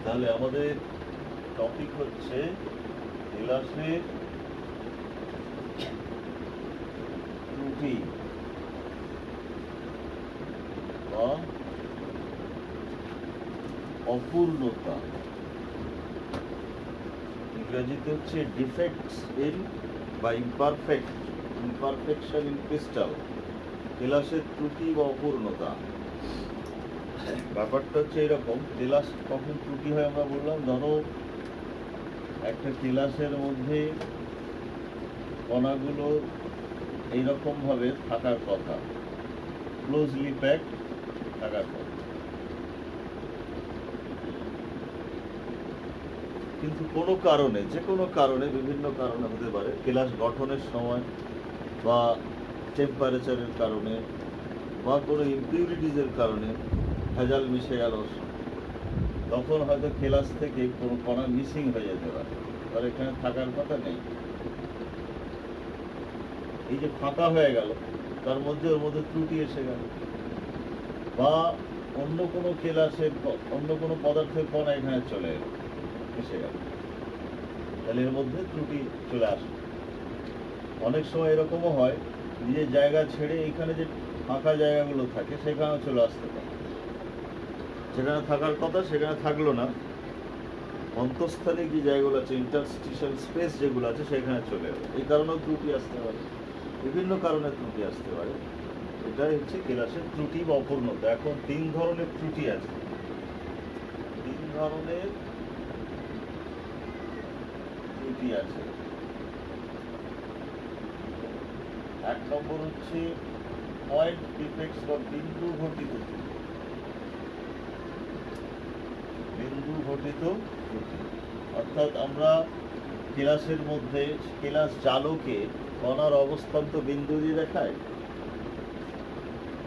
তাহলে আমাদের টপিক হচ্ছে কেলাসের ত্রুটি বা অপূর্ণতা, ইংরেজিতে হচ্ছে ডিফেক্টস ইন বা ইমপারফেকশন ইন ক্রিস্টাল, কেলাসের ত্রুটি বা অপূর্ণতা। ব্যাপারটা হচ্ছে এরকম, কেলাস কখন ত্রুটি হয় আমরা বললাম, ধরো একটা কেলাসের মধ্যে কণাগুলো এইরকম ভাবে থাকার কথা, ক্লোজলি প্যাক থাকার কথা, কিন্তু কোনো কারণে, যে কোনো কারণে, বিভিন্ন কারণে হতে পারে, কেলাস গঠনের সময় বা টেম্পারেচারের কারণে বা কোনো ইমপিউরিটিজের কারণে ভেজাল মিশে গেল, তখন হয়তো কেলাস থেকে কোনো কণা মিসিং হয়ে যেতে পারে, তার এখানে থাকার কথা নেই। এই যে ফাঁকা হয়ে গেল, তার মধ্যে ওর মধ্যে ত্রুটি এসে গেল, বা অন্য কোনো কেলাসের অন্য কোনো পদার্থের কণা এখানে চলে এলো, এসে গেল, তাহলে এর মধ্যে ত্রুটি চলে আসে। অনেক সময় এরকমও হয়, নিজের জায়গা ছেড়ে এখানে যে ফাঁকা জায়গাগুলো থাকে সেখানেও চলে আসতে পারে, যেখানে থাকার কথা সেখানে থাকলো না, অন্তঃস্থানিক যে জায়গাগুলো আছে, ইন্টারস্টিশিয়াল স্পেস যেগুলো আছে সেখানে চলে এলো, এই কারণেও ত্রুটি আসতে পারে, বিভিন্ন কারণে ত্রুটি আসতে পারে। এটাই হচ্ছে কেলাসের ত্রুটি বা অপূর্ণতা। এখন তিন ধরনের ত্রুটি আছে, তিন ধরনের ত্রুটি আছে। এক নম্বর হচ্ছে পয়েন্ট ডিফেক্টস বা বিন্দু ঘটিত ত্রুটি। বিন্দু ঘটিত ত্রুটি অর্থাৎ আমরা কেলাসের মধ্যে, কেলাস জালকে কণার অবস্থান তো বিন্দু দিয়ে দেখায়,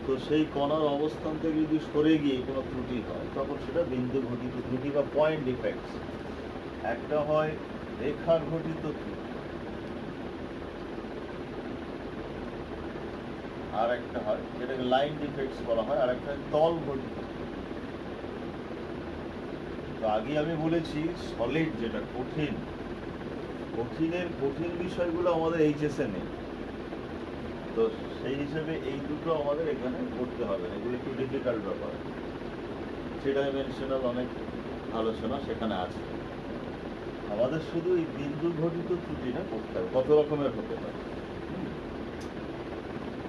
তো সেই কণার অবস্থান থেকে যদি সরে গিয়ে কোনো ত্রুটি হয় তখন সেটা বিন্দু ঘটিত ত্রুটি বা পয়েন্ট ডিফেক্টস। একটা হয় রেখা ঘটিত ত্রুটি, আর একটা হয় যেটাকে লাইন ডিফেক্টস বলা হয়, আর একটা তল ঘটিত। তো আগে আমি বলেছি সলিড যেটা কঠিন, কঠিন বিষয়গুলো আমাদের এইচএসে নেই, তো সেই হিসেবে এই দুটো আমাদের এখানে করতে হবে, এগুলো একটু ডিফিকাল্ট ব্যাপার। থ্রি ডাইমেনশনাল অনেক আলোচনা সেখানে আছে, আমাদের শুধু এই বিন্দু ঘটিত ত্রুটিটা করতে হবে, কত রকমের হতে পারে।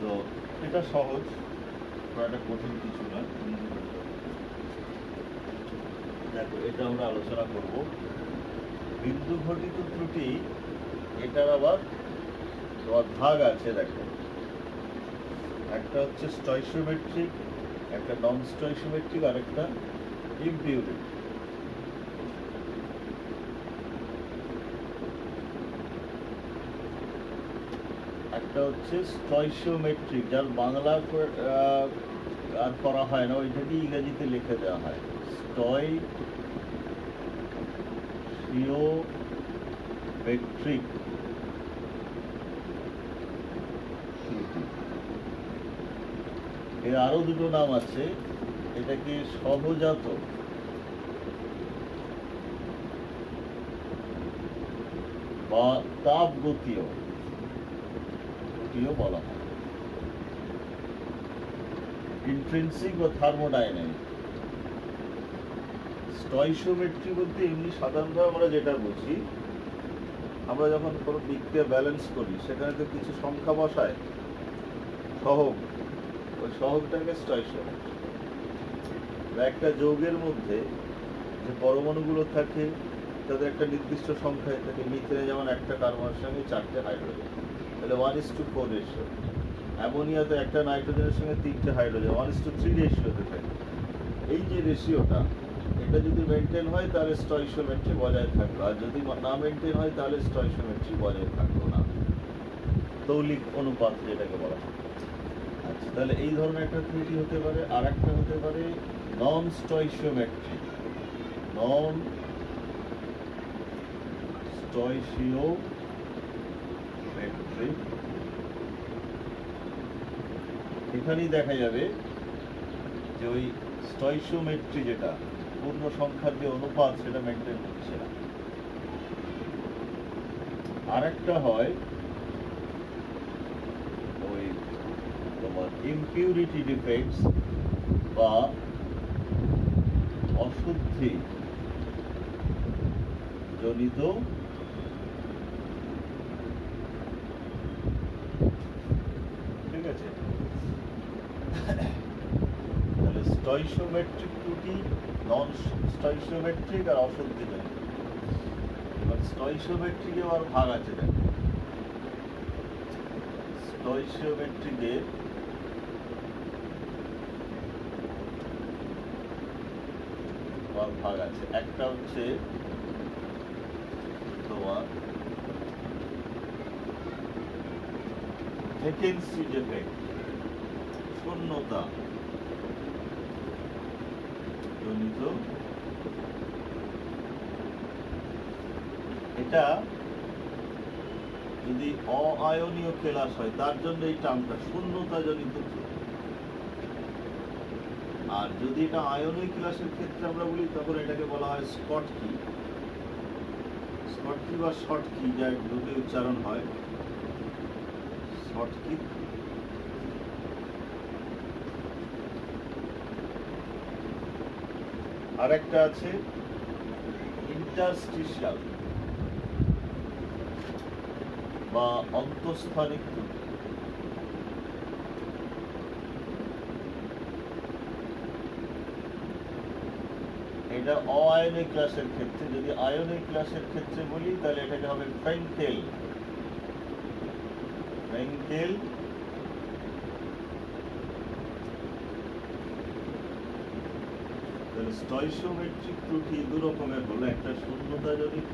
তো এটা সহজ, এটা কঠিন কিছু না। দেখো এটা আমরা আলোচনা করব, বিন্দু ঘটিত ত্রুটি, এটার আবার ভাগ আছে। দেখো একটা হচ্ছে স্টয়সিওমেট্রিক, একটা নন স্টয়সিওমেট্রিক, আর একটা ইমপিউরিটি। একটা হচ্ছে স্টয়সিওমেট্রিক, যার বাংলা আর করা হয় না, ওইটাকে ইংরেজিতে লিখে দেওয়া হয় স্টয়সিওমেট্রিক। এর আরো দুটো নাম আছে, এটাকে সহজাত বা তাপগতীয় বলা হয়, ইন্ট্রিনসিক বা থার্মোডাইনামিক। স্টয়সিওমেট্রি বলতে এমনি সাধারণভাবে আমরা যেটা বুঝি, আমরা যখন কোনো বিক্রিয়া ব্যালেন্স করি সেখানে তো কিছু সংখ্যা বসায়, সহগ, ওই সহগটাকে স্টয়সিওমেট্রি। বা একটা যৌগের মধ্যে যে পরমাণুগুলো থাকে তাদের একটা নির্দিষ্ট সংখ্যায় থাকে, মিথেনে যেমন একটা কার্বনের সঙ্গে 4টে হাইড্রোজেন, তাহলে 1:4 রেশিও। অ্যামোনিয়াতে একটা নাইট্রোজেনের সঙ্গে 3টে হাইড্রোজেন, 1:3 রেশিওতে থাকে। এই যে রেশিওটা, এটা যদি মেনটেন হয় তাহলে স্টয়সিওমেট্রি বজায় থাকলো, আর যদি না মেনটেন হয় তাহলে স্টয়সিওমেট্রি বজায় থাকলো না, তৌলিক অনুপাত যেটাকে বলা হয়। আচ্ছা, তাহলে এই ধরনের একটা ত্রুটি হতে পারে। আর একটা হতে পারে নন স্টয়সিওমেট্রি। নন স্টয়সিওমেট্রি, এখানেই দেখা যাবে যে ওই স্টয়সিওমেট্রি যেটা, পূর্ণ সংখ্যার যে অনুপাত সেটা মেনটেন হচ্ছে না। আরেকটা হয় ওই তোমার ইমপিউরিটি ডিফেক্টস বা অশুদ্ধি জনিত ঠিক আছে, তাহলে স্টয়সিওমেট্রিক ত্রুটি, নন স্টয়সিওমেট্রিক আর অশুদ্ধি জনিত। এবার স্টয়সিওমেট্রিক আবার ভাগ আছে, দেখো স্টয়সিওমেট্রিকের ভাগ আছে। একটা হচ্ছে তোমার ভ্যাকেন্সি ডিফেক্ট, শূন্যতা জনিত। এটা যদি অআয়নীয় কেলাস হয় তার জন্য এই টার্মটা শূন্যতা জনিত। আর যদি এটা আয়নীয় ক্লাসের ক্ষেত্রে আমরা বলি তখন এটাকে বলা হয় স্কটকি, স্কটকি বা শর্টকি, যা দুটি উচ্চারণ হয়, শর্টকি। আর একটা আছে ইন্টারস্টিশিয়াল বা অন্তঃস্থানিক ত্রুটি। এটা অআয়নিক ক্লাসের ক্ষেত্রে। যদি আয়নিক ক্লাসের ক্ষেত্রে বলি তাহলে এটাকে হবে ফ্রেঙ্কেল, ফ্রেঙ্কেল স্টয়সিওমেট্রিক ত্রুটি দু রকমের হলো, একটা শূন্যতা জনিত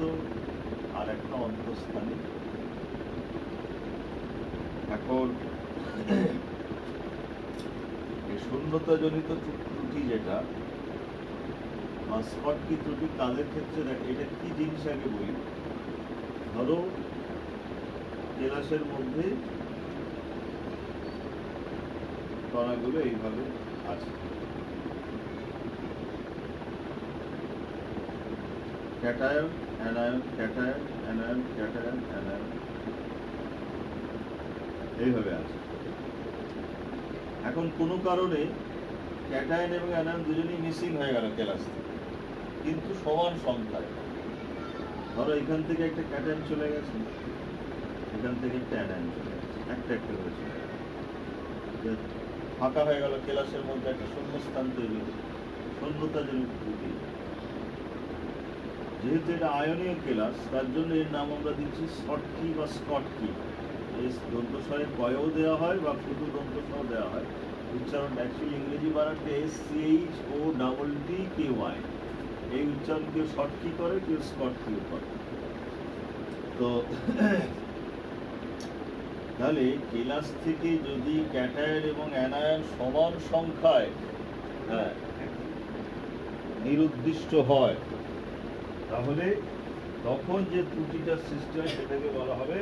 আর একটা অন্তঃস্থানিক। এখন এই শূন্যতা জনিত ত্রুটি যেটা বা স্কটকি ত্রুটি, তাদের ক্ষেত্রে দেখ এটা কি জিনিস আগে বলি। ধরো কেলাসের মধ্যে কণাগুলো এইভাবে আছে, cation anion, cation anion, cation anion, এইভাবে আছে। এখন কোনো কারণে ক্যাটায়ন এবং অ্যানায়ন দুজনেই মিসিং হয়ে গেল কেলাস থেকে, কিন্তু সমান সংখ্যায়। ধরো এখান থেকে একটা ক্যাটায়ন চলে গেছে, এখান থেকে একটা অ্যানায়ন চলে গেছে, একটা একটা করে চলে গেছে, ফাঁকা হয়ে গেল কেলাসের মধ্যে, একটা শূন্যস্থান তৈরি হয়েছে, শূন্যতা জনিত ত্রুটি। যেহেতু এটা আয়নীয় কেলাস তার জন্য এর নাম আমরা দিচ্ছি শর্টকি বা স্কটকি। এই দন্তস্বরের কয়েও দেওয়া হয় বা শুধু দন্তস্বর দেওয়া হয়। উচ্চারণ অ্যাকচুয়ালি ইংরেজি বানানটা SCHODDKY, এই উচ্চারণ কেউ শর্টকি করে, কেউ স্কটকিও করে। তো তাহলে কেলাস থেকে যদি ক্যাটায়ন এবং অ্যানায়ন সমান সংখ্যায় নিরুদ্দিষ্ট হয় তাহলে তখন যে ত্রুটিটা সৃষ্টি হয় সেটাকে বলা হবে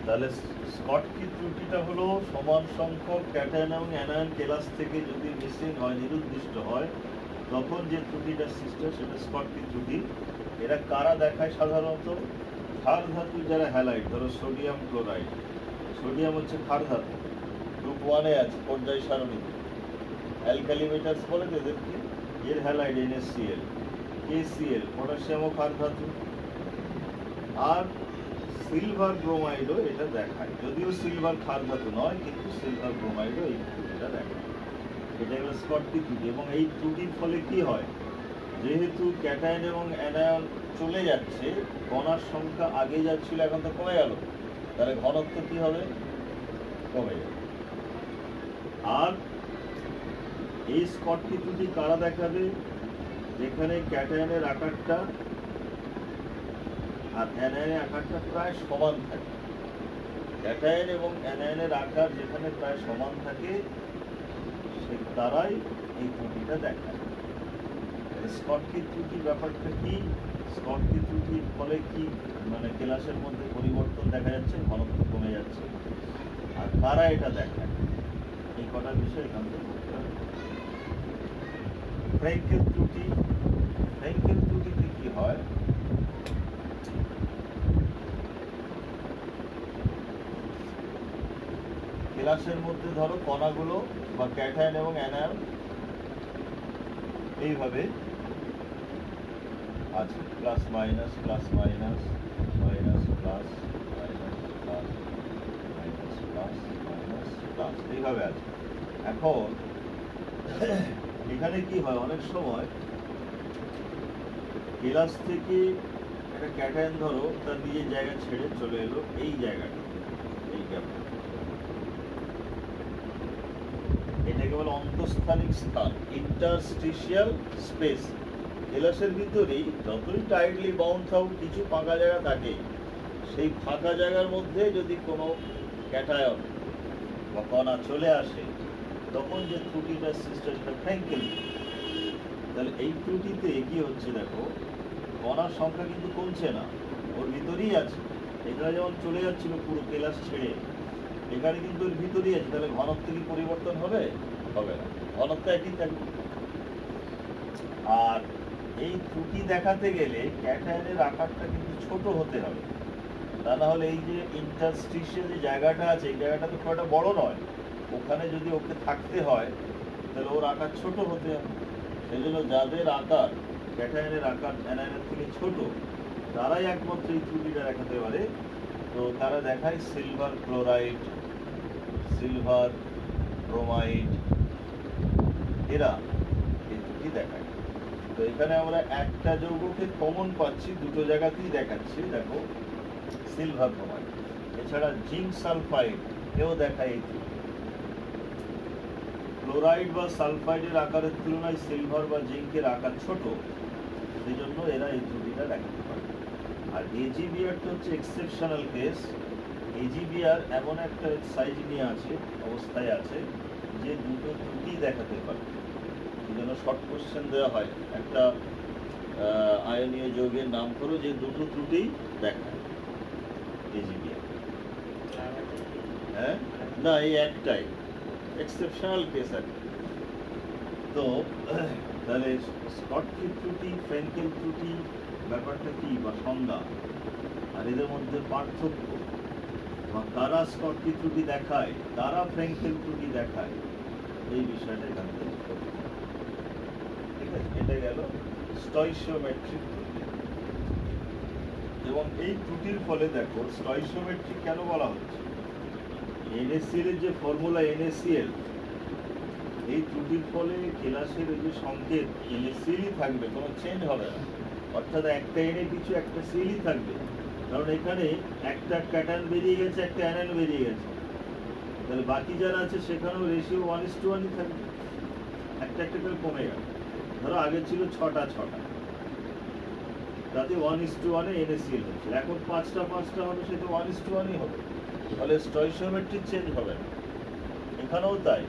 তাহলে স্কটকি ত্রুটিটা হলো সমান সংখ্যক ক্যাটায়ন এবং অ্যানায়ন কেলাস থেকে যদি মিসিং হয়, নিরুদ্দিষ্ট হয়, তখন যে ত্রুটিটা সৃষ্টি হয় সেটা স্কটকি ত্রুটি। এরা কারা দেখায় সাধারণত? ক্ষার ধাতু যারা হ্যালাইড, ধরো সোডিয়াম ক্লোরাইড, সোডিয়াম হচ্ছে ক্ষার ধাতু, গ্রুপ 1 এ আছে পর্যায় সারণীতে। অ্যালকালি মেটালস বলে তো এদেরকে, এর হ্যালাইড NaCl, KCl, পটাশিয়ামও ক্ষার ধাতু। আর সিলভার ব্রোমাইডও এটা দেখায়, যদিও সিলভার ক্ষার ধাতু নয়, কিন্তু সিলভার ব্রোমাইডও এই ত্রুটিটা দেখায়। এটা হলো স্কটকি ত্রুটি। এবং এই ত্রুটির ফলে কি হয়, যেহেতু ক্যাটায়ন এবং অ্যানায়ন চলে যাচ্ছে, কণার সংখ্যা আগে যাচ্ছিল, এখন তো কমে গেল, তাহলে ঘনত্ব কি হবে? কমে যাবে। আর এই স্কটকি ত্রুটি কারা দেখাবে? যেখানে ক্যাটায়নের আকারটা আর অ্যানায়নের আকারটা প্রায় সমান থাকে। ক্যাটায়ন এবং অ্যানায়নের আকার যেখানে প্রায় সমান থাকে, সে তারাই এই ত্রুটিটা দেখায়। স্কটকি ত্রুটি ব্যাপারটা কি? স্কটকি ত্রুটির ফলে কি মানে কেলাসের মধ্যে পরিবর্তন দেখা যাচ্ছে, ঘনত্ব কমে যাচ্ছে। আর কারা এটা দেখায়, এই কটা বিষয় এখান থেকে বলতে হবে। ফ্র্যাঙ্কেল ত্রুটি, ফ্র্যাঙ্কেল ত্রুটিতে কি হয়? কেলাসের মধ্যে ধরো কণাগুলো বা ক্যাটায়ন এবং অ্যানায়ন এইভাবে আছে, plus minus plus minus minus plus minus plus minus plus minus plus, এইভাবে আছে। এখন এখানে কি হয়, অনেক সময় কেলাস থেকে একটা ক্যাটায়ন ধরো তার নিজের জায়গা ছেড়ে চলে এলো এই জায়গাটা, এই গ্যাপটা, এটাকে বলে অন্তঃস্থানিক স্থান, ইন্টারস্টিশিয়াল স্পেস। কেলাসের ভিতরেই যতই টাইটলি বাউন্ড থাকুক, কিছু ফাঁকা জায়গা থাকে। সেই ফাঁকা জায়গার মধ্যে যদি কোনো ক্যাটায়ন বা কণা চলে আসে, তখন যে ত্রুটিটা সৃষ্টি হয় সেটা ফ্র্যাঙ্কেল। তাহলে এই ত্রুটিতে কি হচ্ছে দেখো, কণার সংখ্যা কিন্তু কমছে না, ওর ভিতরেই আছে। এখানে যেমন চলে যাচ্ছিল পুরো কেলাস ছেড়ে, এখানে কিন্তু ওর ভিতরেই আছে। তাহলে ঘনত্ব কি পরিবর্তন হবে? হবে না, ঘনত্ব একই থাকবে। আর এই ত্রুটি দেখাতে গেলে ক্যাটায়নের আকারটা কিন্তু ছোট হতে হবে, তা না হলে এই যে ইন্টারস্টিশিয়াল যে জায়গাটা আছে, এই জায়গাটা তো খুব একটা বড় নয়, ওখানে যদি ওকে থাকতে হয় তাহলে ওর আকার ছোট হতে হবে। সেই জন্য যাদের আকার ক্যাটায়নের আকার অ্যানায়নের থেকে ছোট, তারাই একমাত্র এই ত্রুটিটা দেখাতে পারে। তো তারা দেখায় সিলভার ক্লোরাইড, সিলভার ব্রোমাইড, এরা এই ত্রুটি দেখায়। তো এখানে আমরা একটা যৌগকে কমন পাচ্ছি, দুটো জায়গাতেই দেখাচ্ছি। দেখো সিলভার ব্রোমাইড, এছাড়া জিঙ্ক সালফাইড এও দেখায় এই ত্রুটি। ক্লোরাইড বা সালফাইডের আকারের তুলনায় সিলভার বা জিঙ্কের আকার ছোট, সেই জন্য এরা এই ত্রুটিটা দেখাতে পারে। আর AgBrটা হচ্ছে এক্সেপশনাল কেস। AgBr এমন একটা সাইজ নিয়ে আছে, অবস্থায় আছে, যে দুটো ত্রুটি দেখাতে পারে। এই জন্য শর্ট কোশ্চেন দেওয়া হয়, একটা আয়নীয় যৌগের নাম করো যে দুটো ত্রুটি দেখায় AgBr। হ্যাঁ, না, এই একটাই এক্সেপশনাল কেস আর কি। তো তাহলে স্কটকি ত্রুটি, ফ্র্যাঙ্কেল ত্রুটি ব্যাপারটা কি বা সংজ্ঞা, আর এদের মধ্যে পার্থক্য, বা কারা স্কটকি ত্রুটি দেখায়, কারা ফ্র্যাঙ্কেল ত্রুটি দেখায়, এই বিষয়টা এখান থেকে ঠিক আছে। এটা গেল স্টয়চিওমেট্রিক ত্রুটি। এবং এই ত্রুটির ফলে দেখো স্টয়চিওমেট্রিক কেন বলা হচ্ছে, NaCl এর যে ফর্মুলা NaCl, এই ত্রুটির ফলে কেলাসের যে সংকেত NaCl থাকবে, কোনো চেঞ্জ হবে না। অর্থাৎ একটা Na পিছু একটা Cl থাকবে, কারণ এখানে একটা ক্যাটায়ন বেরিয়ে গেছে, একটা অ্যানায়ন বেরিয়ে গেছে। তাহলে বাকি যারা আছে সেখানেও রেশিও 1:1 থাকবে, একটা একটা করে কমে গেল। ধরো আগে ছিল 6টা 6টা, তাতে 1:1 NaCl হচ্ছে, এখন 5টা 5টা হবে, সে তো 1:1 হবে। তাহলে স্টয়চিওমেট্রিক চেঞ্জ হবে না। এখানেও তাই,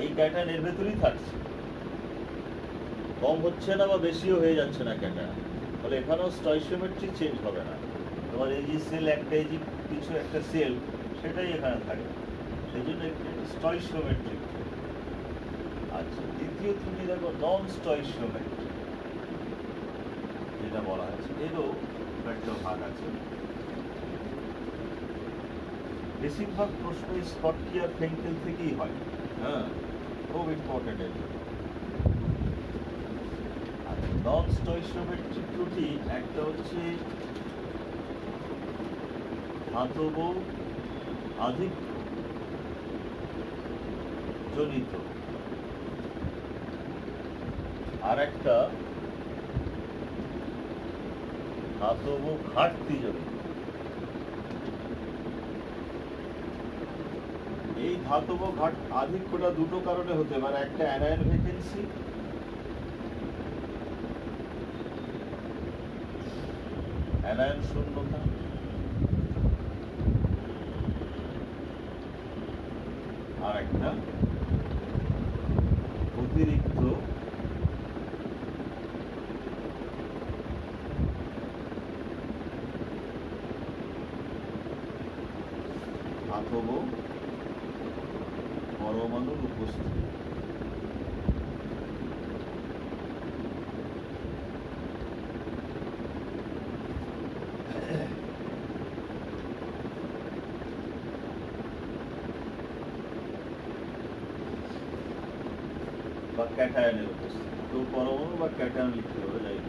এই ক্যাটায়ন এর ভেতরেই থাকছে, কম হচ্ছে না বা বেশিও হয়ে যাচ্ছে না ক্যাটায়ন, ফলে এখানেও স্টয়চিওমেট্রিক চেঞ্জ হবে না। তোমার AgCl একটা কিছু একটা সেল সেটাই এখানে থাকে, সেই জন্য একটি স্টয়চিওমেট্রিক। আচ্ছা, দ্বিতীয় ত্রুটি দেখো নন স্টয়চিওমেট্রিক, যেটা বলা হয়েছে এরও একটা ভাগ আছে। বেশিরভাগ প্রশ্ন স্কটকি আর ফ্রেঙ্কেল থেকেই হয়, হ্যাঁ, খুব ইম্পর্টেন্ট। নন স্টয়চিওমেট্রিক ত্রুটি একটা হচ্ছে ধাতব আধিক্য জনিত, আর একটা ধাতব ঘাটতি জনিত। এই ধাতব আধিক্যটা দুটো কারণে হতে পারে, একটা অ্যানায়ন ভ্যাকেন্সি, অ্যানায়ন শূন্যতা, আর একটা অতিরিক্ত ধাতব পরমাণুর উপস্থিতি। বা ক্যাটায়নের উপস্থিতি, তো পরমাণু বা ক্যাটায়ন লিখতে হবে, যাই।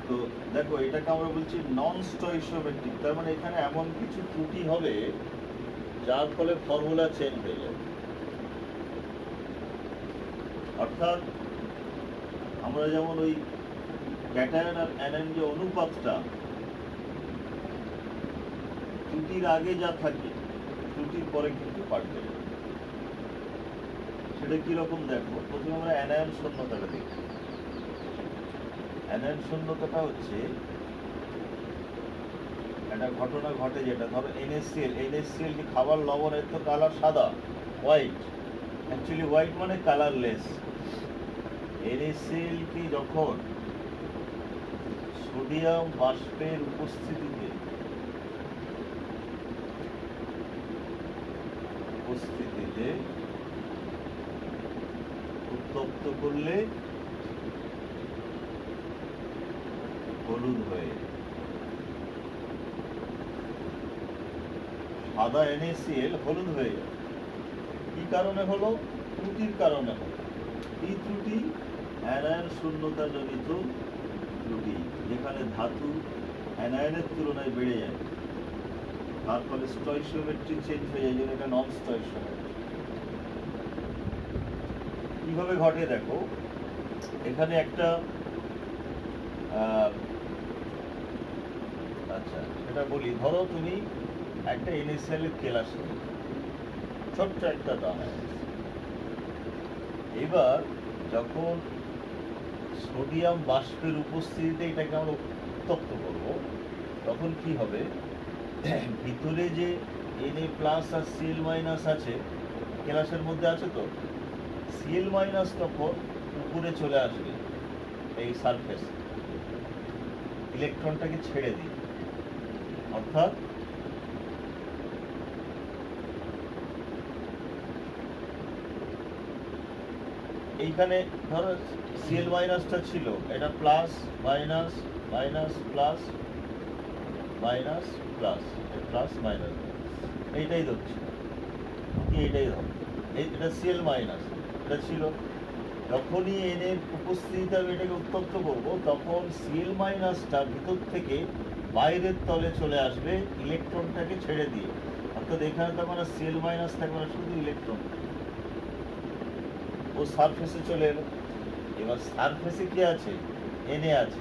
তো দেখো এটাকে আমরা বলছি নন স্টয়চিওমেট্রিক, তার মানে এখানে এমন কিছু ত্রুটি হবে যার ফলে ফর্মুলা চেঞ্জ হয়ে যাবে। অর্থাৎ আমরা যেমন ওই ক্যাটায়ন আর অ্যানায়ন যে অনুপাতটা ত্রুটির আগে যা থাকে ত্রুটির পরে কিন্তু পাল্টে যাবে। সেটা কিরকম দেখো, প্রথমে আমরা অ্যানায়ন শূন্যতাটা দেখি। অ্যানায়ন শূন্যতাটা হচ্ছে একটা ঘটনা ঘটে, যেটা ধরো NaCl কি খাবার লবণের তো কালার সাদা, হোয়াইট, অ্যাকচুয়ালি হোয়াইট মানে কালারলেস। NaCl কি যখন সোডিয়াম বাষ্পের উপস্থিতিতে উত্তপ্ত করলে হলুদ হয়ে, সাদা NaCl হলুদ হয়ে যায়। কি কারণে হলো? ত্রুটির কারণে হলো। এই ত্রুটি অ্যানায়ন শূন্যতা জনিত ত্রুটি, যেখানে ধাতু অ্যানায়নের তুলনায় বেড়ে যায়, তার ফলে স্টয়চিওমেট্রি চেঞ্জ হয়ে যায়, যেটা এটা নন স্টয়চিওমেট্রিক। কিভাবে ঘটে দেখো, এখানে একটা আচ্ছা সেটা বলি, ধরো তুমি একটা NaCl এর কেলাস, ছোট্ট একটা দানা, এবার যখন সোডিয়াম বাষ্পের উপস্থিতিতে এটাকে আমরা উত্তপ্ত করব, তখন কি হবে, ভিতরে যে Na+ আর Cl- আছে, কেলাসের মধ্যে আছে, তো Cl- তখন উপরে চলে আসবে এই সারফেস, ইলেকট্রনটাকে ছেড়ে দিই। অর্থাৎ এইখানে ধরো Cl- ছিল, এটা plus minus minus plus minus plus plus minus, এইটাই ধরছি, এইটাই ধর, এটা Cl- এটা ছিল। যখনই এর উপস্থিতিতে আমি এটাকে উত্তপ্ত করবো, তখন Cl- ভিতর থেকে বাইরের তলে চলে আসবে ইলেকট্রনটাকে ছেড়ে দিয়ে। অর্থাৎ এখানে তো আমার Cl- থাকবে না, শুধু ইলেকট্রন, ও সারফেসে চলে এলো। এবার সারফেসে কি আছে? Na আছে।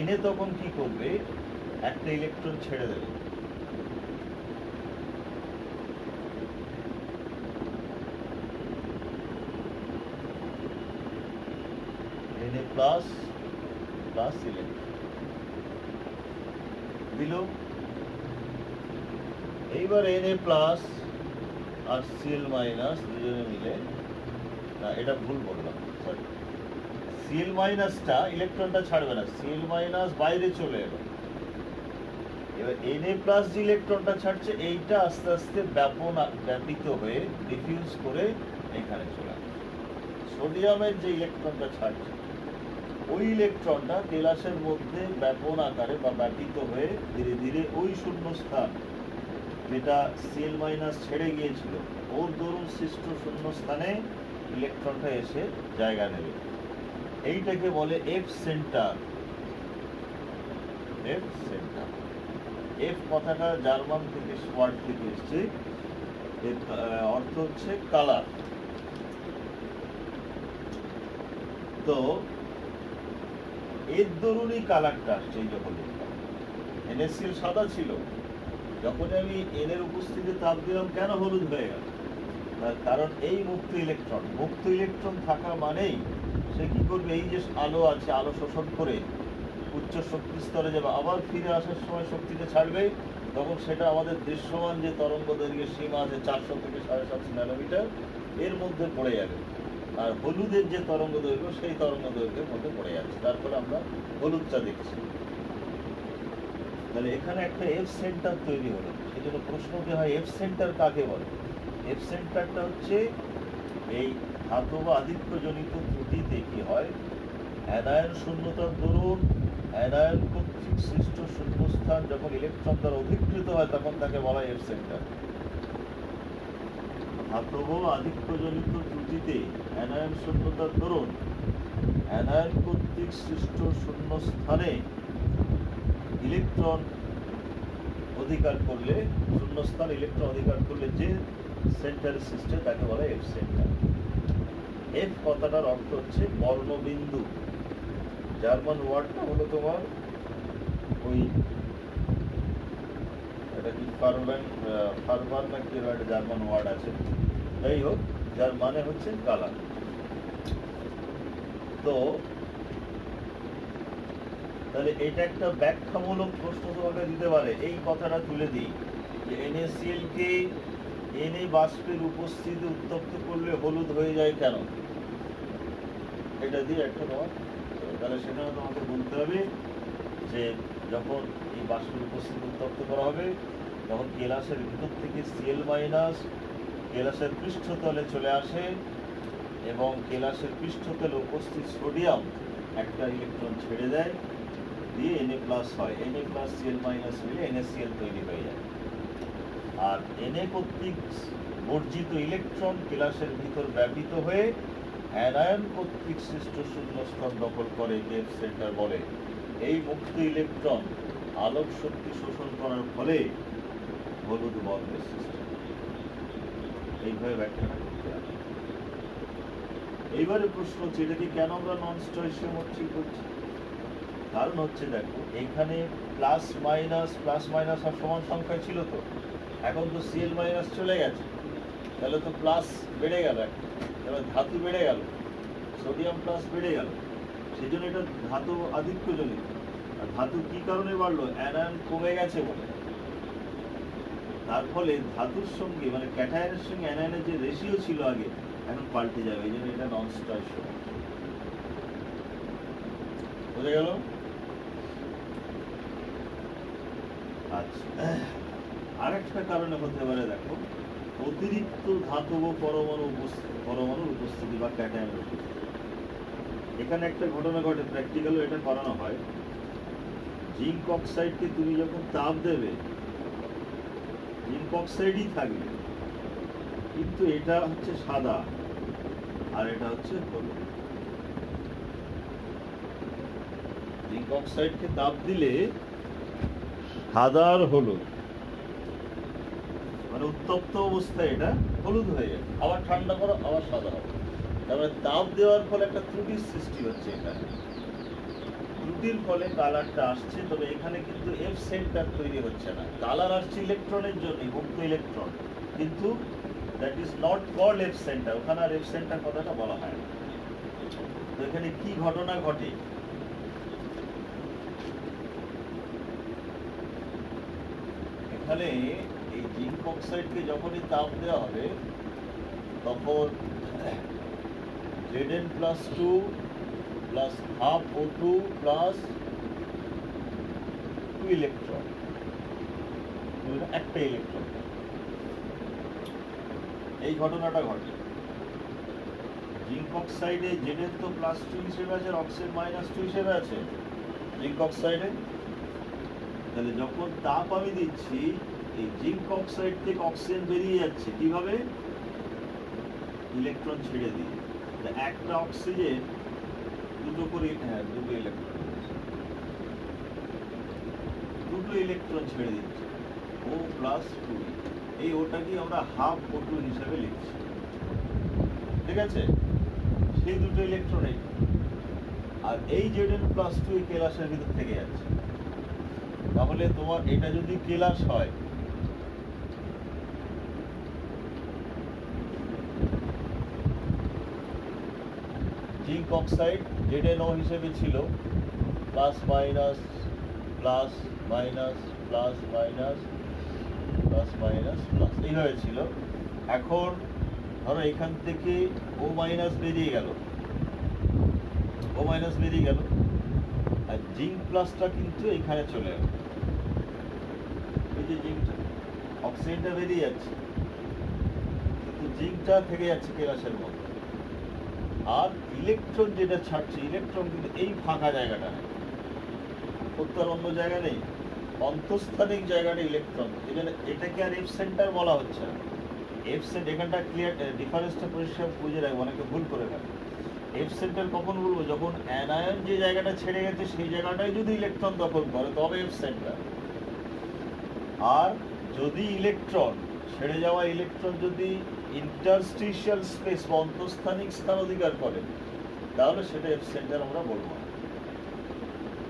Na তখন কি করবে, একটা ইলেকট্রন ছেড়ে দেবে, Na প্লাস প্লাস ইলেকট্রন দিল। এইবার Na প্লাস আর Cl- দুজনে মিলে, না এটা ভুল বললাম, সরি, সিএল মাইনাসটা ইলেকট্রনটা ছাড়বে না, সিএল মাইনাস বাইরে চলে এলো। এবার Na প্লাস যে ইলেকট্রনটা ছাড়ছে এইটা আস্তে আস্তে ব্যাপিত হয়ে ডিফিউজ করে এখানে চলে আসে। সোডিয়ামের যে ইলেকট্রনটা ছাড়ছে ওই ইলেকট্রনটা কেলাসের মধ্যে ব্যাপন আকারে বা ব্যাপিত হয়ে ধীরে ধীরে ওই শূন্যস্থান যেটা সিএল মাইনাস ছেড়ে গিয়েছিল ওর দরুন সৃষ্ট শূন্যস্থানে ইলেকট্রনটা এসে জায়গা নেবে। এইটাকে বলে F centre. F centre, F কথাটা জার্মান থেকে ওয়ার্ড থেকে এসছে, এর অর্থ হচ্ছে কালার। তো এর দরুনই কালারটা আসছে। এই যখন NaCl সাদা ছিল, যখন আমি এন এর উপস্থিতি তাপ দিলাম কেন হলুদ হয়ে গেল? তার কারণ এই মুক্ত ইলেকট্রন থাকা মানেই সে কি করবে, এই যে আলো আছে আলো শোষণ করে উচ্চ শক্তি স্তরে যাবে, আবার ফিরে আসার সময় শক্তিটা ছাড়বে, তখন সেটা আমাদের দৃশ্যমান যে তরঙ্গ দৈর্ঘ্যের সীমা আছে 400 থেকে 750 ন্যানোমিটার এর মধ্যে পড়ে যাবে। আর হলুদের যে তরঙ্গ দৈর্ঘ্য সেই তরঙ্গ দৈর্ঘ্যের মধ্যে পড়ে যাচ্ছে, তারপরে আমরা হলুদটা দেখছি। তাহলে এখানে একটা এফ সেন্টার তৈরি হলো। সেই জন্য প্রশ্নটি হয় এফ সেন্টার কাকে বলে? এফ সেন্টারটা হচ্ছে এই ধাতব আধিক্যজনিত ত্রুটিতে কি হয়, অ্যানায়ন শূন্যতার দরুন অ্যানায়ন কর্তৃক সৃষ্ট শূন্যস্থান যখন ইলেকট্রন দ্বারা অধিকৃত হয় তখন তাকে বলা হয় এফ সেন্টার। ধাতব আধিক্যজনিত ত্রুটিতে অ্যানায়ন শূন্যতার দরুন অ্যানায়ন কর্তৃক সৃষ্ট শূন্যস্থানে ইলেকট্রন অধিকার করলে, শূন্যস্থান ইলেকট্রন অধিকার করলে যে সেন্টার সৃষ্টি তাকে বলা এফ সেন্টার। এফ কথাটার অর্থ হচ্ছে বর্ণবিন্দু। জার্মান ওয়ার্ডটা হলো তোমার ওই এটা কি ফারবার না কি একটা জার্মান ওয়ার্ড আছে, যাই হোক, যার মানে হচ্ছে কালার। তো তাহলে এটা একটা ব্যাখ্যামূলক প্রশ্ন তোমাকে দিতে পারে। এই কথাটা তুলে দিই যে NaCl কে Na বাষ্পের উপস্থিতি উত্তপ্ত করলে হলুদ হয়ে যায় কেন, এটা দিয়ে একটা তোমার, তাহলে সেখানে তোমাকে বলতে হবে যে যখন এই বাষ্পের উপস্থিতি উত্তপ্ত করা হবে তখন কেলাসের ভিতর থেকে সিএল মাইনাস কেলাসের পৃষ্ঠতলে চলে আসে এবং কেলাসের পৃষ্ঠতলে উপস্থিত সোডিয়াম একটা ইলেকট্রন ছেড়ে দেয়, দিয়ে Na প্লাস হয়। Na প্লাস Cl মাইনাস মিলে NaCl তৈরি হয়ে যায়। আর Na কর্তৃক বর্জিত ইলেকট্রন কেলাসের ভিতর ব্যাপিত হয়ে অ্যানায়ন কর্তৃক সৃষ্ট শূন্যস্থান দখল করে, এফ সেন্টার বলে। এই মুক্ত ইলেকট্রন আলোক শক্তি শোষণ করার ফলে হলুদ বর্ণের সৃষ্টি। এইভাবে ব্যাখ্যাটা করতে হবে। এইবারে প্রশ্ন হচ্ছে এটাকে কেন আমরা নন স্টয়চিওমেট্রি করছি? কারণ হচ্ছে দেখো এখানে প্লাস মাইনাস আর সমান সংখ্যায় ছিল, তো এখন তো সিএল মাইনাস চলে গেছে, তাহলে তো প্লাস বেড়ে গেল, এবার ধাতু বেড়ে গেল, সোডিয়াম প্লাস বেড়ে গেল, সেই জন্য এটা ধাতু আধিক্যজনিত। আর ধাতু কি কারণে বাড়লো? অ্যানায়ন কমে গেছে বলে। তার ফলে ধাতুর সঙ্গে মানে ক্যাটায়নের সঙ্গে অ্যানায়নের যে রেশিও ছিল আগে এখন পাল্টে যাবে, এই জন্য এটা নন স্টয়চিওমেট্রি। বোঝা গেল? আচ্ছা, আরেকটা কারণে হতে পারে দেখো অতিরিক্ত ধাতব পরমাণুর উপস্থিতি বা ক্যাটায়নের উপস্থিতি। এখানে একটা ঘটনা ঘটে, প্র্যাকটিক্যালও এটা করানো হয়। জিঙ্ক অক্সাইডকে তুমি যখন তাপ দেবে জিঙ্ক অক্সাইডই থাকবে, কিন্তু এটা হচ্ছে সাদা আর এটা হচ্ছে হলুদ। জিঙ্ক অক্সাইডকে তাপ দিলে সাদা আর হলুদ, মানে উত্তপ্ত অবস্থায় এটা হলুদ হয়ে যাবে, আবার ঠান্ডা করো আবার সাদা হবে। তারপরে তাপ দেওয়ার ফলে একটা ত্রুটির সৃষ্টি হচ্ছে, এখানে ত্রুটির ফলে কালারটা আসছে। তবে এখানে কিন্তু এফ সেন্টার তৈরি হচ্ছে না, কালার আসছে ইলেকট্রনের জন্য, মুক্ত ইলেকট্রন, কিন্তু that is not called F centre. ওখানে আর এফ সেন্টার কথাটা বলা হয় না। তো এখানে কি ঘটনা ঘটে? এখানে এই জিঙ্ক অক্সাইডকে যখনই তাপ দেওয়া হবে তখন Zn+2 plus half O2 plus 2 electron, একটা ইলেকট্রন। এই ঘটনাটা ঘটে। জিঙ্ক অক্সাইডে জেডের তো +2 হিসেবে আছে, অক্সিজেন -2 হিসেবে আছে জিঙ্ক অক্সাইডে। তাহলে যখন তাপ আমি দিচ্ছি, এই জিঙ্ক অক্সাইড থেকে অক্সিজেন বেরিয়ে যাচ্ছে কিভাবে? ইলেকট্রন ছেড়ে দিয়ে। একটা অক্সিজেন দুটো ইলেকট্রন ছেড়ে দিচ্ছে, O+2। এই ওটাকে আমরা হাফ O2 হিসাবে লিখছি, ঠিক আছে? সেই দুটো ইলেকট্রন, আর এই Zn+2 এই কেলাসের ভিতর থেকে যাচ্ছে। তাহলে তোমার এটা যদি কেলাস হয়, জিঙ্ক অক্সাইড Zno হিসেবে ছিল plus minus plus minus plus minus plus minus plus, এইভাবে ছিল। এখন ধরো এখান থেকে O- বেরিয়ে গেল, O- বেরিয়ে গেল, আর জিঙ্ক প্লাসটা কিন্তু এখানে চলে গেল। এই যে জিঙ্কটা, অক্সিজেনটা বেরিয়ে যাচ্ছে কিন্তু জিঙ্কটা থেকে যাচ্ছে কেলাসের মধ্যে। আর ইলেকট্রন যেটা ছাড়ছে, ইলেকট্রন কিন্তু এই ফাঁকা জায়গাটা নেই, উত্তর অন্য জায়গা নেই, অন্তঃস্থানিক জায়গাটা ইলেকট্রন। এই জন্য এটাকে আর এফ সেন্টার বলা হচ্ছে না। এফ সেন্টার, এখানটা ক্লিয়ার, ডিফারেন্সটা পরিষ্কার বুঝে রাখবো, অনেকে ভুল করে ফেলে। এফ সেন্টার কখন বলবো? যখন অ্যানায়ন যে জায়গাটা ছেড়ে গেছে সেই জায়গাটাই যদি ইলেকট্রন দখল করে তবে এফ সেন্টার। আর যদি ইলেকট্রন, ছেড়ে যাওয়া ইলেকট্রন যদি ইন্টারস্টিশিয়াল স্পেস বা অন্তঃস্থানিক স্থান অধিকার করে তাহলে সেটা এফ সেন্টার আমরা বলবো।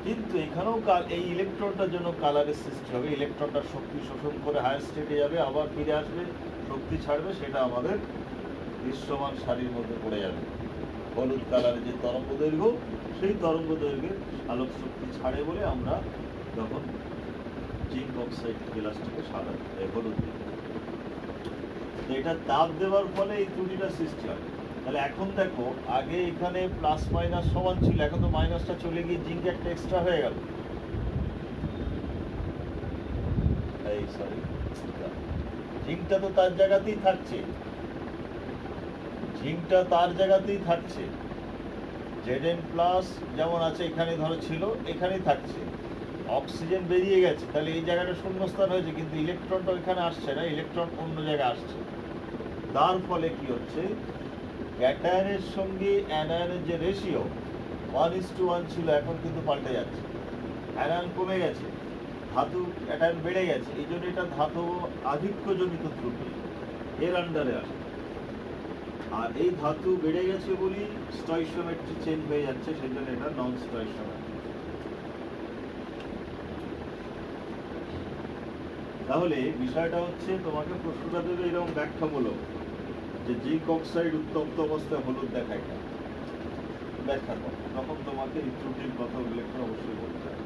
কিন্তু এখানেও এই ইলেকট্রনটার জন্য কালারের সৃষ্টি হবে। ইলেকট্রনটা শক্তি শোষণ করে হায়ার স্টেটে যাবে, আবার ফিরে আসবে, শক্তি ছাড়বে, সেটা আমাদের দৃশ্যমান সারির মধ্যে পড়ে যাবে। হলুদ কালারের যে তরঙ্গ দৈর্ঘ্য, সেই তরঙ্গ দৈর্ঘ্যের আলোক শক্তি ছাড়ে বলে আমরা তখন জিঙ্ক অক্সাইড কেলাসটাকে সাদা হলুদ দিই। এটা তাপ দেওয়ার ফলে এই ত্রুটিটা সৃষ্টি হয়। তাহলে এখন দেখো, আগে এখানে প্লাস মাইনাস সমান ছিল, এখন তো মাইনাসটা চলে গিয়ে জিঙ্ক একটা এক্সট্রা হয়ে গেল। এই সরি, জিঙ্কটা তো তার জায়গাতেই থাকছে, জিঙ্কটা তার জায়গাতেই থাকছে। Zn+ যেমন আছে এখানে ধরো ছিল, এখানেই থাকছে। অক্সিজেন বেরিয়ে গেছে, তাহলে এই জায়গাটা শূন্যস্থান হয়েছে, কিন্তু ইলেকট্রনটা ওইখানে আসছে না, ইলেকট্রন অন্য জায়গায় আসছে। তার ফলে কি হচ্ছে? ক্যাটায়নের সঙ্গে অ্যানায়নের যে রেশিও 1:1 ছিল, এখন কিন্তু পাল্টে যাচ্ছে। অ্যানায়ন কমে গেছে, ধাতু ক্যাটায়ন বেড়ে গেছে। এই জন্য এটা ধাতু আধিক্যজনিত ত্রুটি, এর আন্ডারে আসে। আর এই ধাতু বেড়ে গেছে বলি স্টয়কিওমেট্রি চেঞ্জ হয়ে যাচ্ছে, সেই জন্য এটা নন স্টয়কিওমেট্রি। তাহলে বিষয়টা হচ্ছে, তোমাকে প্রশ্নটা দেবে এরকম ব্যাখ্যামূলক যে জিঙ্ক অক্সাইড উত্তপ্ত অবস্থায় হলুদ দেখায় কেন, ব্যাখ্যা করো। তখন তোমাকে এই ত্রুটির কথা উল্লেখ করে অবশ্যই বলতে হবে।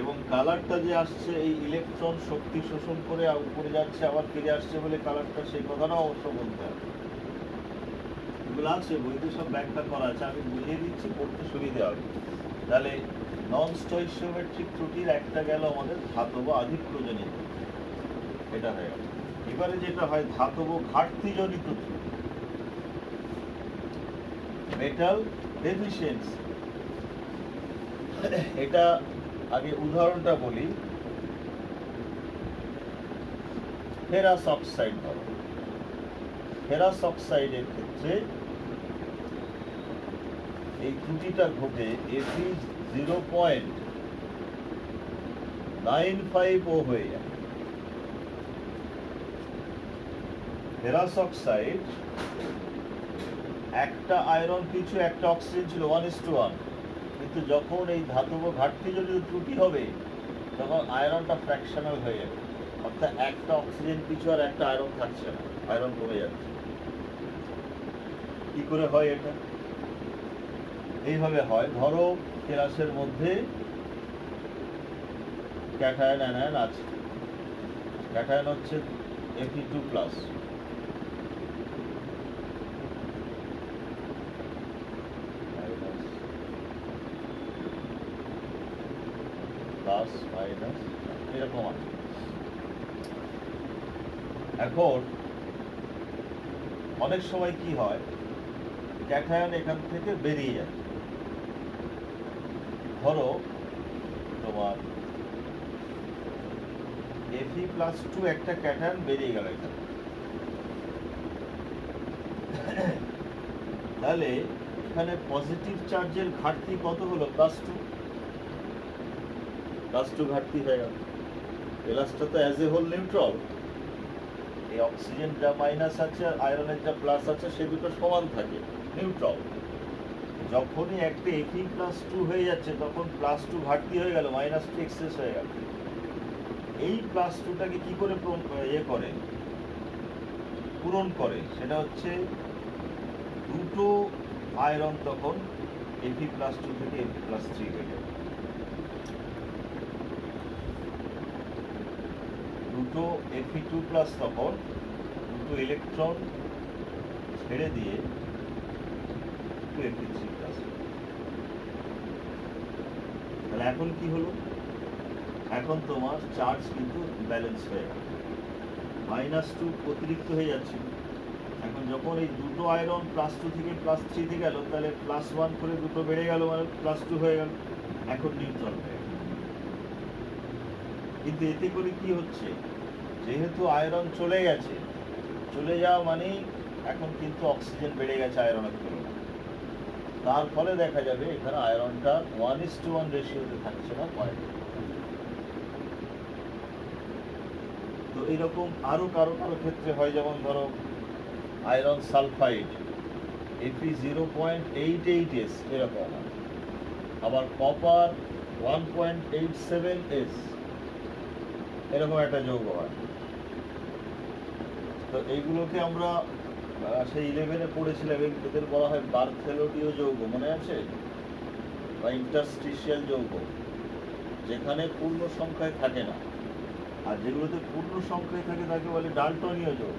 এবং কালারটা যে আসছে, এই ইলেকট্রন শক্তি শোষণ করে উপরে যাচ্ছে আবার ফিরে আসছে বলে কালারটা, সেই কথাটাও অবশ্য বলতে হবে। এগুলো আছে বইতে, সব ব্যাখ্যা করা আছে, আমি বুঝিয়ে দিচ্ছি, পড়তে সুবিধা হবে। তাহলে নন স্টয়কিওমেট্রিক ত্রুটির একটা গেল আমাদের ধাতব আধিক্যজনিত, এটা হয়ে গেল। এবারে যেটা হয় ধাতব ঘাটতিজনিত ত্রুটি, মেটাল ডেফিসিয়েন্সি। এটা আগে উদাহরণটা বলি। ফেরাস অক্সাইড, ধরো ফেরাস অক্সাইডের ক্ষেত্রে এই ত্রুটিটা ঘটে Fe 0.950 হয়ে যায়। ফেরাস অক্সাইড একটা আয়রন পিছু একটা অক্সিজেন ছিল 1:1, কিন্তু যখন এই ধাতব ঘাটতিজনিত ত্রুটি হবে তখন আয়রনটা ফ্র্যাকশনাল হয়ে যাবে, অর্থাৎ একটা অক্সিজেন পিছু আর একটা আয়রন থাকছে না, আয়রন কমে যাচ্ছে। কি করে হয় এটা? এইভাবে হয়, ধরো কেলাসের মধ্যে ক্যাটায়ন অ্যানায়ন আছে, ক্যাটায়ন হচ্ছে Fe2+, প্লাস মাইনাস এরকম আছে। এখন অনেক সময় কি হয়, ক্যাটায়ন এখান থেকে বেরিয়ে যায়। ধরো তোমার Fe+2 একটা ক্যাটায়ন বেরিয়ে গেল এখানে, তাহলে এখানে পজিটিভ চার্জের ঘাটতি কত হলো? +2 ঘাটতি হয়ে গেল। প্লাসটা তো অ্যাজ এ হোল নিউট্রাল, এই অক্সিজেন যা মাইনাস আছে আর আয়রনের যা প্লাস আছে সে দুটো সমান থাকে, নিউট্রাল। যখনই একটা Fe+2 হয়ে যাচ্ছে তখন +2 ঘাটতি হয়ে গেল, -2 এক্সেস হয়ে গেল। এই +2টাকে কি করে করে পূরণ করে? সেটা হচ্ছে দুটো আয়রন তখন Fe+2 থেকে Fe+3 হয়ে যাবে। দুটো Fe2+ তখন দুটো ইলেকট্রন ছেড়ে দিয়ে Fe3+। তাহলে এখন কি হলো? এখন তোমার চার্জ কিন্তু ব্যালেন্স হয়ে গেল, -2 অতিরিক্ত হয়ে যাচ্ছে। এখন যখন এই দুটো আয়রন +2 থেকে +3 গেল, তাহলে +1 করে দুটো বেড়ে গেল, মানে +2 হয়ে গেল, এখন নিউট্রাল হয়ে গেল। কিন্তু এতে করে কি হচ্ছে, যেহেতু আয়রন চলে গেছে, চলে যাওয়া মানেই এখন কিন্তু অক্সিজেন বেড়ে গেছে আয়রনের তুলনায়। তার ফলে দেখা যাবে এখানে আয়রনটা 1:1 রেশিওতে থাকছে না, পয়েন্ট। তো এইরকম আরো কারো ক্ষেত্রে হয়, যেমন ধরো আয়রন সালফাইড Fe0.88s এরকম, আবার কপার 1.87s এরকম একটা যৌগ হয়। তো এইগুলোকে আমরা সেই 11-এ পড়েছিলাম, এদের বলা হয় বার্থেলোডীয় যৌগ, মনে আছে? বা ইন্টারস্টিশিয়াল যৌগ, যেখানে পূর্ণ সংখ্যায় থাকে না। আর যেগুলোতে পূর্ণ সংখ্যায় থাকে তাকে বলে ডাল্টনীয় যৌগ।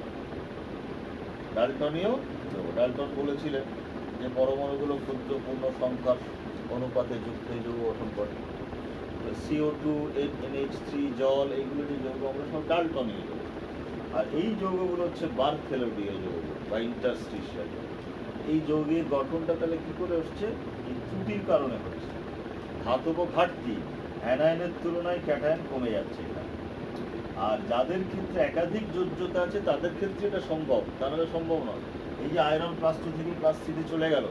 ডাল্টন বলেছিলেন যে পরমাণুগুলো ক্ষুদ্র পূর্ণ সংখ্যার অনুপাতে যুক্ত যৌগ গঠন করে। CO2, NH3, জল, এইগুলো যে যৌগ আমরা সব ডাল্টনীয় যৌগ। আর এই যৌগগুলো হচ্ছে বার্থেলোডীয় যৌগ বা ইন্টারস্টিশিয়াল যৌগ। এই যৌগের গঠনটা তাহলে কি করে হচ্ছে? এই ত্রুটির কারণে হচ্ছে। ধাতব ঘাটতি, অ্যানায়নের তুলনায় ক্যাটায়ন কমে যাচ্ছে এখানে। আর যাদের ক্ষেত্রে একাধিক যোজ্যতা আছে তাদের ক্ষেত্রে এটা সম্ভব, তাহলে সম্ভব নয়। এই যে আয়রন +2 থেকে +3 চলে গেল,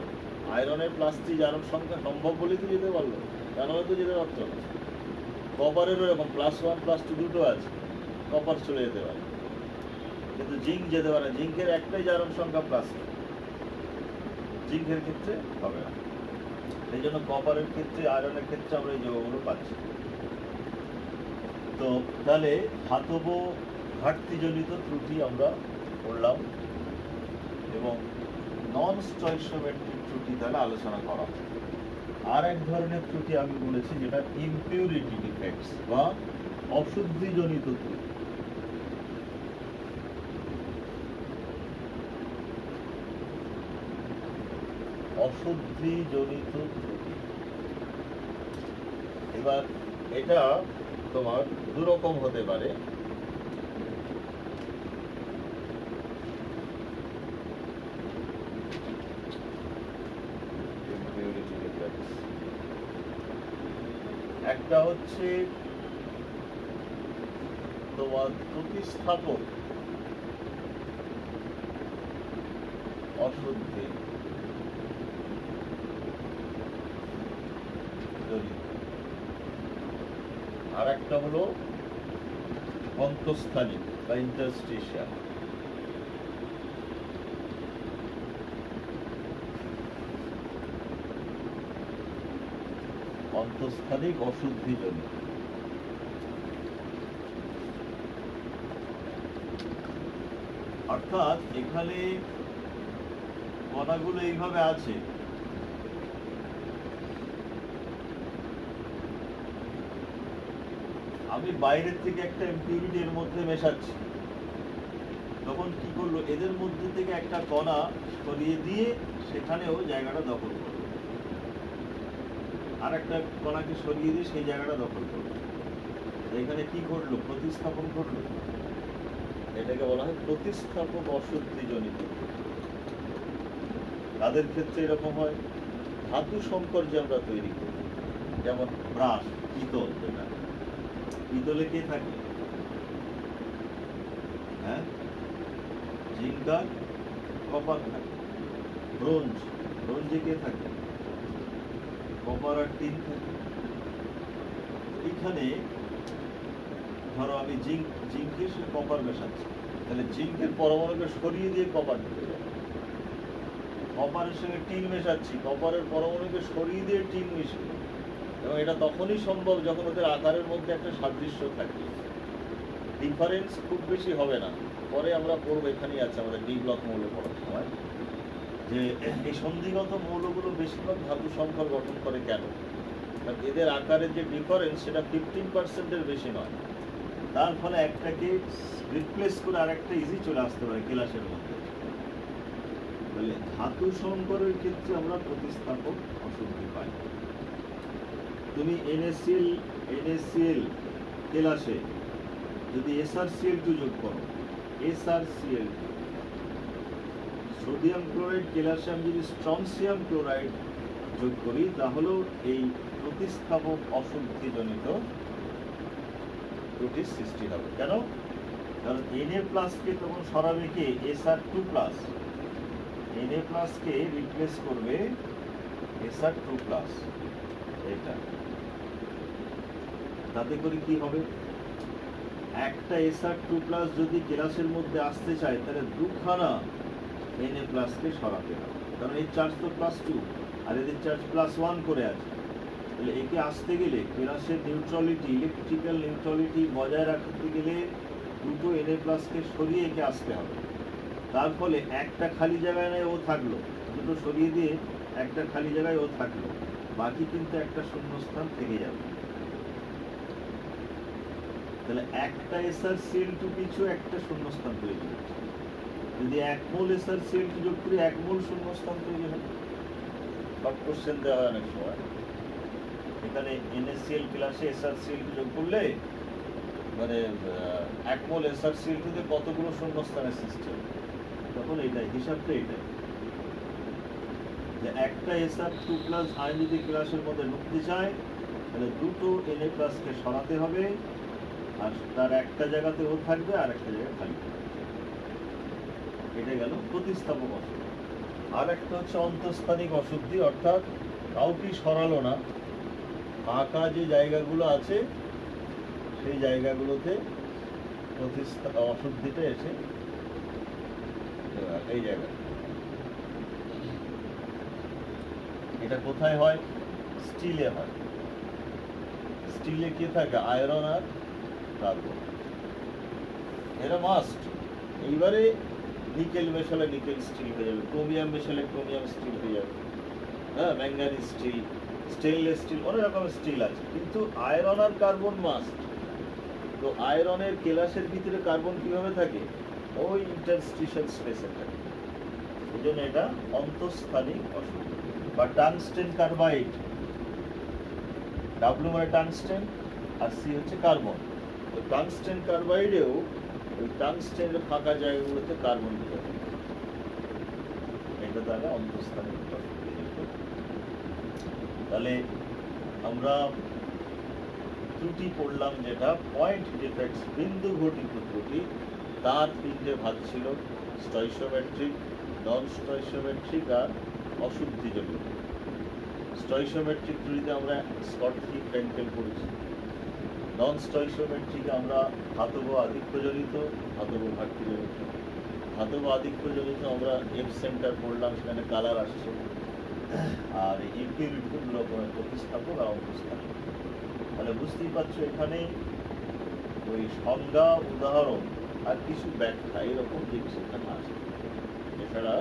আয়রনের +3 আয়রন সংখ্যা সম্ভব বলেই তো যেতে পারলো, কেন হয়তো যেতে পারত না। কপারেরও এরকম +1 +2 দুটো আছে, কপার চলে যেতে পারে, কিন্তু জিঙ্ক যেতে পারে। জিঙ্কের একটাই আয়রন সংখ্যা +, জিঙ্কের ক্ষেত্রে হবে না। এই জন্য কপারের ক্ষেত্রে, আয়রনের ক্ষেত্রে আমরা এই যৌগগুলো পাচ্ছি। তো তাহলে ধাতব ঘাটতিজনিত ত্রুটি আমরা পড়লাম, এবং নন স্টয়কিওমেট্রিক ত্রুটি তাহলে আলোচনা করা। আর এক ধরনের ত্রুটি আমি বলেছি, যেটা ইমপিউরিটি ডিফেক্টস বা অশুদ্ধিজনিত ত্রুটি। অশুদ্ধিজনিত ত্রুটি, এবার এটা তোমার দুরকম হতে পারে। একটা হচ্ছে তোমার প্রতিস্থাপক অশুদ্ধি, আর একটা হলো অন্তঃস্থানিক বা ইন্টারস্টিশিয়াল। অন্তঃস্থানিক অশুদ্ধিজনিত। অর্থাৎ এখানে কণাগুলো এইভাবে আছে, আমি বাইরের থেকে একটা ইমপিউরিটি এর মধ্যে মেশাচ্ছি, তখন কি করলো, এদের মধ্যে থেকে একটা কণা সরিয়ে দিয়ে সেখানেও জায়গাটা দখল করলো, আর একটা কণাকে সরিয়ে দিয়ে সেই জায়গাটা দখল করলো। এখানে কি ঘটলো? প্রতিস্থাপন ঘটলো। এটাকে বলা হয় প্রতিস্থাপক অশুদ্ধিজনিত। তাদের ক্ষেত্রে এরকম হয়, ধাতু সংকর যে আমরা তৈরি করি, যেমন ব্রাশ, পিতল, যেটা পিতলে কে থাকে? হ্যাঁ, জিঙ্ক আর কপার থাকে। ব্রোঞ্জ, ব্রোঞ্জে কে থাকে? কপার আর টিন থাকে। এখানে ধরো আমি জিঙ্কের সে কপার মেশাচ্ছি, তাহলে জিঙ্কের পরমাণুকে সরিয়ে দিয়ে কপার ঢুকে যাবে। কপারের সঙ্গে টিন মেশাচ্ছি, কপারের পরমাণুকে সরিয়ে দিয়ে টিন মিশবে। এবং এটা তখনই সম্ভব যখন ওদের আকারের মধ্যে একটা সাদৃশ্য থাকে, ডিফারেন্স খুব বেশি হবে না। পরে আমরা পড়বো, এখানেই আছে আমাদের ডি ব্লক মৌল পড়ার সময়, যে এই সন্ধিগত মৌলগুলো বেশিরভাগ ধাতু সংকর গঠন করে কেন? কারণ এদের আকারের যে ডিফারেন্স সেটা 15%-এর বেশি নয়। তার ফলে একটাকে রিপ্লেস করে আরেকটা ইজি চলে আসতে পারে কেলাসের মধ্যে। বলে ধাতু সংকরের ক্ষেত্রে আমরা প্রতিস্থাপক অশুদ্ধি পাই। তুমি NaCl কেলাসে যদি SrCl2 যোগ করো, SrCl2, সোডিয়াম ক্লোরাইড কেলাসে আমি যদি স্ট্রনসিয়াম ক্লোরাইড যোগ করি, তাহলেও এই প্রতিস্থাপক অশুদ্ধিজনিত ত্রুটির সৃষ্টি হবে। কেন? কারণ Na+ কে তখন সরাবে কে? Sr2+। Na+ কে রিপ্লেস করবে Sr2+। এটা তাতে করে কি হবে? একটা Sr2+ যদি কেলাসের মধ্যে আসতে চায়, তাহলে দুখানা Na+ কে সরাতে হবে। কারণ এই চার্জ তো +2 আর এদের চার্জ +1 করে আছে। তাহলে একে আসতে গেলে কেলাসের নিউট্রালিটি, ইলেকট্রিক্যাল নিউট্রালিটি বজায় রাখতে গেলে দুটো Na+ কে সরিয়ে একে আসতে হবে। তার ফলে একটা খালি জায়গায় নয় ও থাকলো, দুটো সরিয়ে দিয়ে একটা খালি জায়গায় ও থাকলো, বাকি কিন্তু একটা শূন্যস্থান থেকে যাবে। তাহলে একটা SrCl2 পিছু একটা শূন্যস্থান তৈরি হচ্ছে। যদি 1 মোল SrCl2 যোগ করি 1 মোল শূন্যস্থান তৈরি হবে। সব কোশ্চেন দেওয়া হয় অনেক সময়, এখানে NaCl ক্লাসে SrCl2 যোগ করলে মানে 1 মোল SrCl2 তে কতগুলো শূন্যস্থানের সৃষ্টি হবে, তখন এইটাই হিসাবটা, এইটাই যে একটা Sr2+ আয়ন যদি ক্লাসের মধ্যে ঢুকতে চায়, তাহলে দুটো Na+ কে সরাতে হবে, আর তার একটা জায়গাতে ও থাকবে আর একটা জায়গায় খালি থাকবে। এটা গেল প্রতিস্থাপক অশুদ্ধি। আর একটা হচ্ছে অন্তঃস্থানিক অশুদ্ধি, অর্থাৎ কাউকে সরালো না, ফাঁকা যে জায়গাগুলো আছে সেই জায়গাগুলোতে অশুদ্ধিটা এসে এই জায়গা। এটা কোথায় হয়? স্টিলে হয়। স্টিলে কি থাকে? আয়রন আর কার্বন, এরা মাস্ট। এইবারে নিকেল মেশালে নিকেল স্টিল হয়ে যাবে, ক্রোমিয়াম মেশালে ক্রোমিয়াম স্টিল হয়ে যাবে, হ্যাঁ, ম্যাঙ্গানিজ স্টিল, স্টেনলেস স্টিল, অনেক রকমের স্টিল আছে, কিন্তু আয়রন আর কার্বন মাস্ট। তো আয়রনের কেলাসের ভিতরে কার্বন কিভাবে থাকে? ওই ইন্টারস্টিশিয়াল স্পেসে থাকে। এই জন্য এটা অন্তঃস্থানিক অশুদ্ধি। বা টাংস্টেন কার্বাইড, ডাব্লু মানে টাংস্টেন আর সি হচ্ছে কার্বন। তো টাংস্টেন কার্বাইডেও ওই টাংস্টেনের ফাঁকা জায়গাগুলোতে কার্বন ঢুকে থাকে। এটা তাহলে অন্তঃস্থানিক অশুদ্ধি। তাহলে আমরা ত্রুটি পড়লাম, যেটা পয়েন্ট ডিফেক্টস, বিন্দু ঘটিত ত্রুটি। তার তিনটে ভাগ ছিল: স্টয়সিওমেট্রিক, নন স্টয়সিওমেট্রিক আর অশুদ্ধিজনিত। স্টয়সিওমেট্রিক ত্রুটিতে আমরা স্কটকি ফ্রেন্কেল পড়েছি। নন স্টয়সিওমেট্রিকে আমরা ধাতব আধিক্যজনিত, ধাতব ঘাটতিজনিত। ধাতব আধিক্যজনিত আমরা এফ সেন্টার পড়লাম, সেখানে কালার আসছে। আর ইম্পিউরিটি দু রকমের, প্রতিস্থাপক আর অন্তঃস্থানিক। তাহলে বুঝতেই পারছো এখানে ওই সংজ্ঞা, উদাহরণ আর কিছু ব্যাখ্যা এরকম জিনিস এখানে আসে, এছাড়া